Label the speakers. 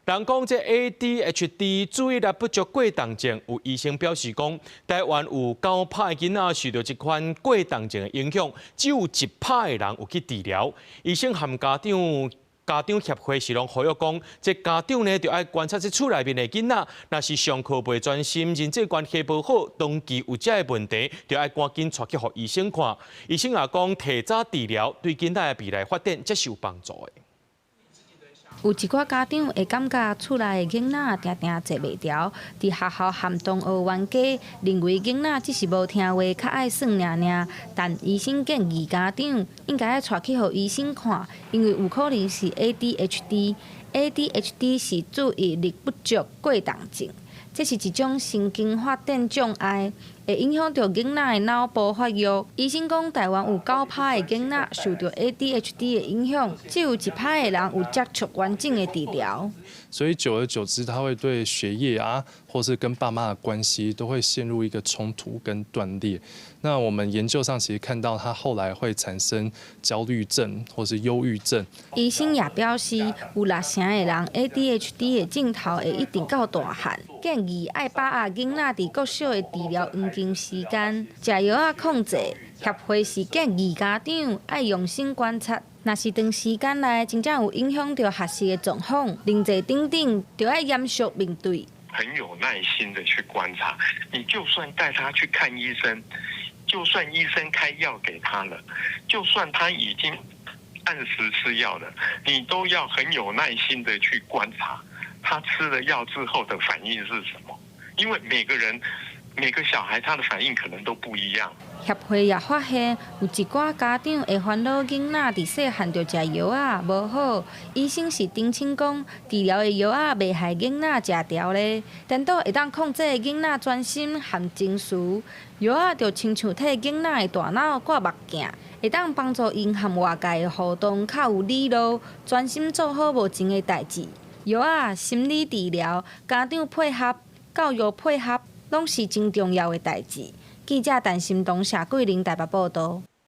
Speaker 1: 人讲这 ADHD 注意力不足过动症，有医生表示讲，台湾有9%的囡仔受到这款过动症的影响，只有1%的人有去治疗。医生和家长协会是拢呼吁讲，这家长呢就要观察这厝内面的囡仔，若是上课袂专心，人际关系无好，长期有这个问题，就要赶紧带去给医生看。医生也讲，提早治疗对囡仔的未来发展才是有帮助的。
Speaker 2: 有一寡家长会感觉厝内的囡仔定定坐袂牢，伫学校含同学冤家，认为囡仔只是无听话，较爱耍尔尔。但医生建议家长应该要带去予医生看，因为有可能是 ADHD。ADHD 是注意力不足过动症，这是一种神经发展障碍。会影响到囡仔的脑部发育。医生讲，台湾有9%的囡仔受到 ADHD 的影响，只有1%的人有接触完整的治疗。
Speaker 3: 所以久而久之，他会对学业啊，或是跟爸妈的关系，都会陷入一个冲突跟断裂。那我们研究上其实看到，他后来会产生焦虑症或是忧郁症。
Speaker 2: 医生也表示，有60%的人 ADHD 的症头会一直到大汉，建议爱把握囡仔伫国小的治疗黄金时间，食药啊控制。协会是建议家长爱用心观察，若是长时间内真正有影响到学习的状况，临床等等，就要严肃面对。
Speaker 4: 很有耐心的去观察，你就算带他去看医生，就算医生开药给他了，就算他已经按时吃药了，你都要很有耐心的去观察他吃了药之后的反应是什么，因为每个小孩他的反应可能都不一样。
Speaker 2: 协会也发现，有一寡家长会烦恼囡仔伫细汉就食药啊无好，医生是澄清讲，治疗的药啊袂害囡仔食调咧，颠倒会当控制囡仔专心和情绪。药啊就亲像替囡仔的大脑挂目镜，会当帮助因和外界的互动较有理路，专心做好无情的代志。药啊、心理治疗、家长配合、教育配合，拢是真重要的代志。记者陈心东、谢桂玲台北报道。